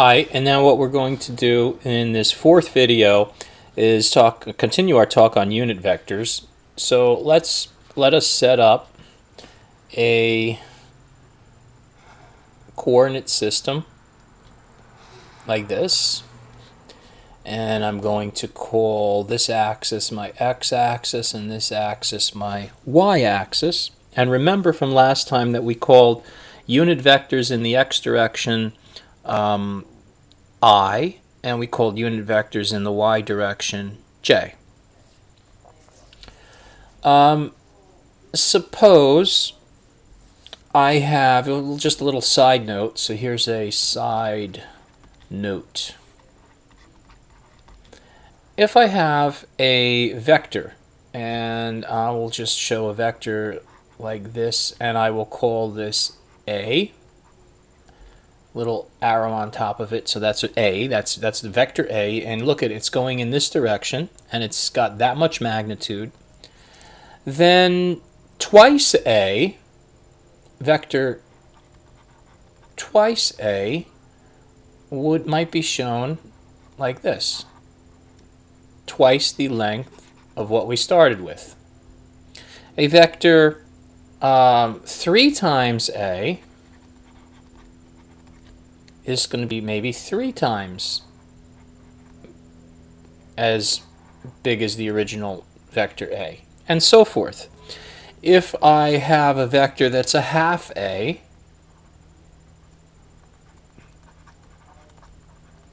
Hi, and now what we're going to do in this fourth video is continue our talk on unit vectors. So let us set up a coordinate system like this, and I'm going to call this axis my x-axis and this axis my y-axis. And remember from last time that we called unit vectors in the x direction I, and we called unit vectors in the y direction j. Suppose I have just a little side note. So here's a side note. If I have a vector, and I will just show a vector like this, and I will call this A, little arrow on top of it, so that's A, that's the vector A, and look at it, it's going in this direction, and it's got that much magnitude. Then twice A, vector twice A, might be shown like this, twice the length of what we started with. A vector 3 times A is going to be maybe 3 times as big as the original vector A, and so forth. If I have a vector that's a half A,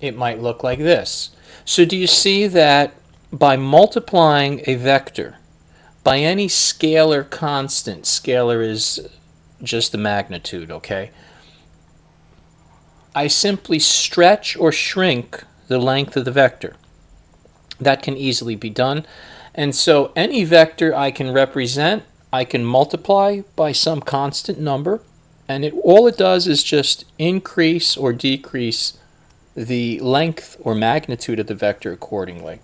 it might look like this. So do you see that by multiplying a vector by any scalar constant, scalar is just the magnitude, okay? I simply stretch or shrink the length of the vector. That can easily be done. And so any vector I can represent, I can multiply by some constant number, and all it does is just increase or decrease the length or magnitude of the vector accordingly.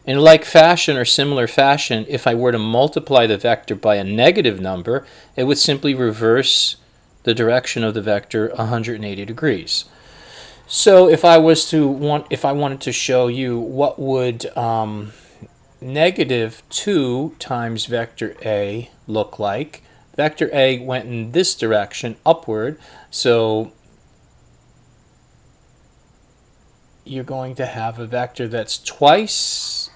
In like fashion or similar fashion, if I were to multiply the vector by a negative number, it would simply reverse the direction of the vector 180 degrees. So if I wanted to show you what would negative 2 times vector A look like, vector A went in this direction, upward, so you're going to have a vector that's twice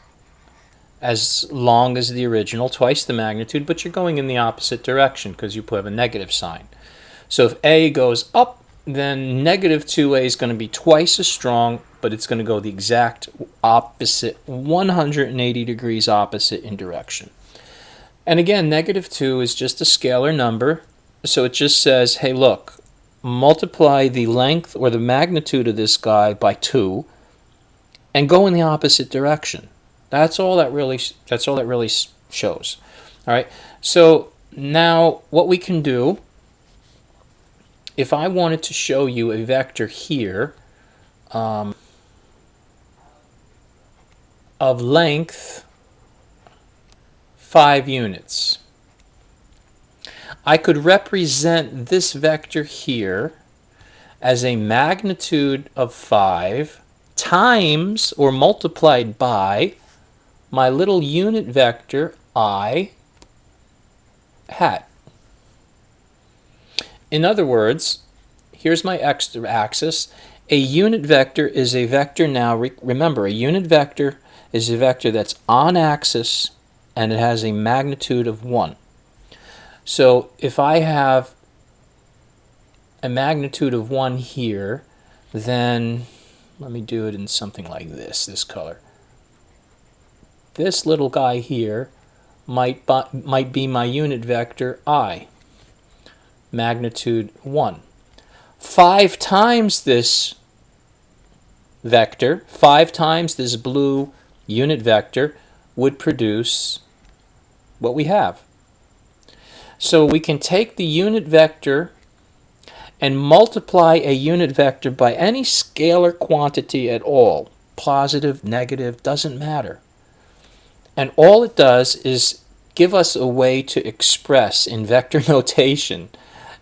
as long as the original, twice the magnitude, but you're going in the opposite direction because you have a negative sign. So if A goes up, then negative 2A is going to be twice as strong, but it's going to go the exact opposite, 180 degrees opposite in direction. And again, negative 2 is just a scalar number, so it just says, hey, look, multiply the length or the magnitude of this guy by 2 and go in the opposite direction. That's all that really shows. All right. So now what we can do, if I wanted to show you a vector here of length 5 units, I could represent this vector here as a magnitude of 5 times or multiplied by my little unit vector I hat. In other words, here's my x-axis. A unit vector is a vector now. Remember, a unit vector is a vector that's on axis and it has a magnitude of 1. So if I have a magnitude of 1 here, then let me do it in something like this color. This little guy here might be my unit vector I, magnitude 1. 5 times this vector, 5 times this blue unit vector would produce what we have. So we can take the unit vector and multiply a unit vector by any scalar quantity at all. Positive, negative, doesn't matter. And all it does is give us a way to express in vector notation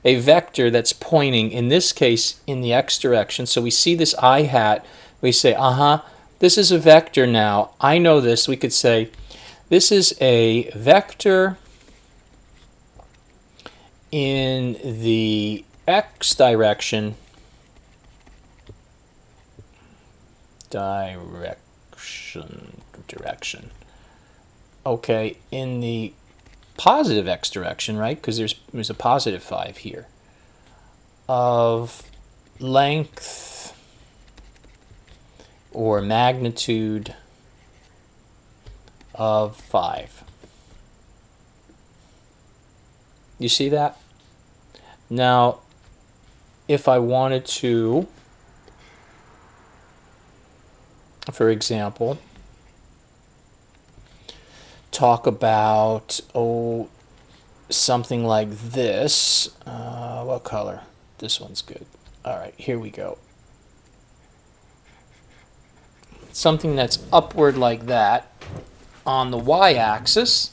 a vector that's pointing, in this case, in the x direction. So we see this I hat. We say, this is a vector now. I know this. We could say, this is a vector in the x direction. Direction. Okay, in the positive x direction, right? Because there's a positive 5 here. Of length or magnitude of 5. You see that? Now, if I wanted to, for example, talk about something like this. What color? This one's good. All right, here we go. Something that's upward like that on the y-axis.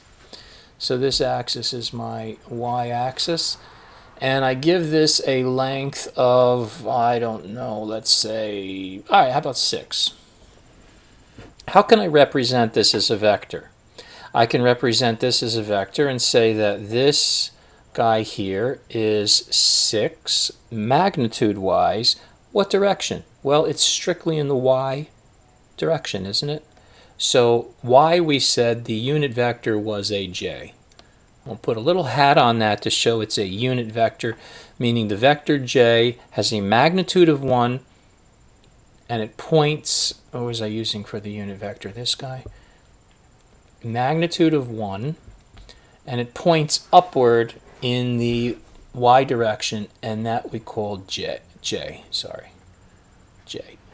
So this axis is my y-axis. And I give this a length of, I don't know, let's say, all right, how about 6? How can I represent this as a vector? I can represent this as a vector and say that this guy here is 6 magnitude-wise. What direction? Well, it's strictly in the y direction, isn't it? So y, we said the unit vector was a j. I'll put a little hat on that to show it's a unit vector, meaning the vector j has a magnitude of 1, and it points, what was I using for the unit vector? This guy? Magnitude of 1, and it points upward in the y direction, and that we call j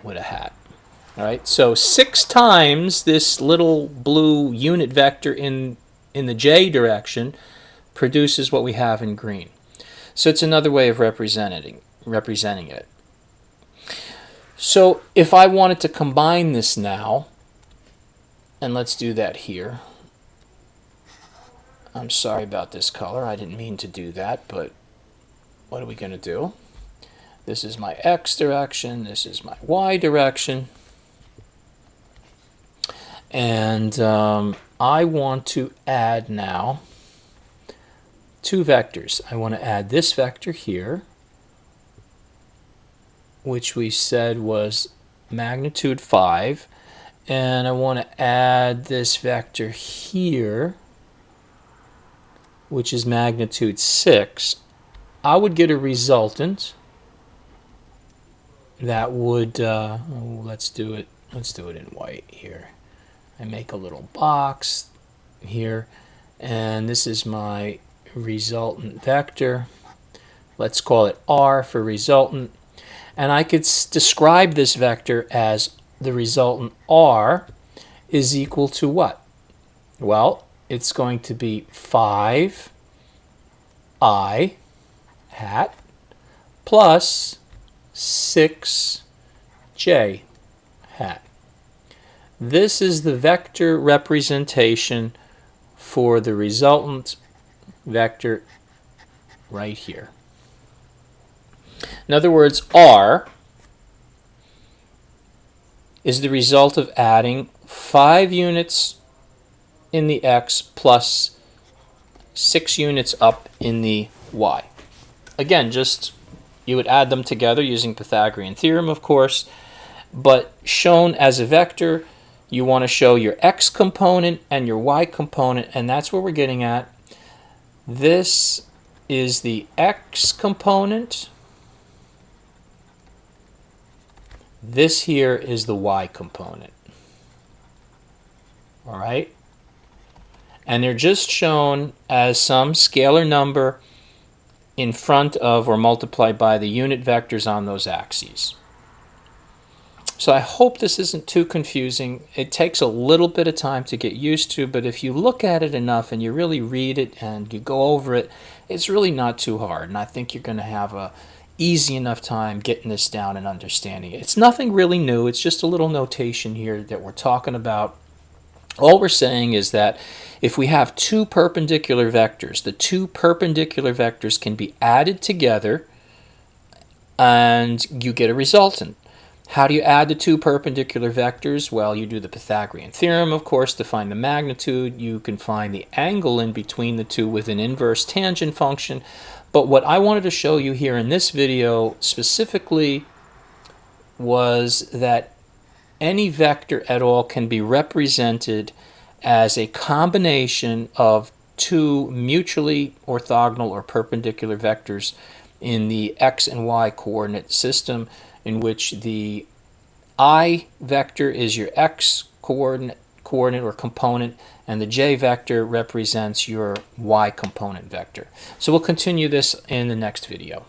with a hat. All right, so 6 times this little blue unit vector in the j direction produces what we have in green. So it's another way of representing it. So if I wanted to combine this now, and let's do that here. I'm sorry about this color. I didn't mean to do that, but what are we going to do? This is my x direction. This is my y direction. And I want to add now 2 vectors. I want to add this vector here, which we said was magnitude 5. And I want to add this vector here, which is magnitude 6. I would get a resultant that would, let's do it in white here. I make a little box here, and this is my resultant vector. Let's call it R for resultant. And I could describe this vector as the resultant R is equal to what? Well, it's going to be 5I hat plus 6J hat. This is the vector representation for the resultant vector right here. In other words, R is the result of adding 5 units in the x plus 6 units up in the y. Again, just you would add them together using Pythagorean theorem, of course, but shown as a vector, you want to show your x component and your y component, and that's what we're getting at. This is the x component. This here is the y component. All right? And they're just shown as some scalar number in front of or multiplied by the unit vectors on those axes. So I hope this isn't too confusing. It takes a little bit of time to get used to, but if you look at it enough and you really read it and you go over it, it's really not too hard. And I think you're going to have a easy enough time getting this down and understanding it. It's nothing really new. It's just a little notation here that we're talking about All we're saying is that if we have two perpendicular vectors, the two perpendicular vectors can be added together and you get a resultant. How do you add the two perpendicular vectors? Well, you do the Pythagorean theorem, of course, to find the magnitude. You can find the angle in between the two with an inverse tangent function. But what I wanted to show you here in this video specifically was that any vector at all can be represented as a combination of two mutually orthogonal or perpendicular vectors in the x and y coordinate system, in which the I vector is your x coordinate or component, and the j vector represents your y component vector. So we'll continue this in the next video.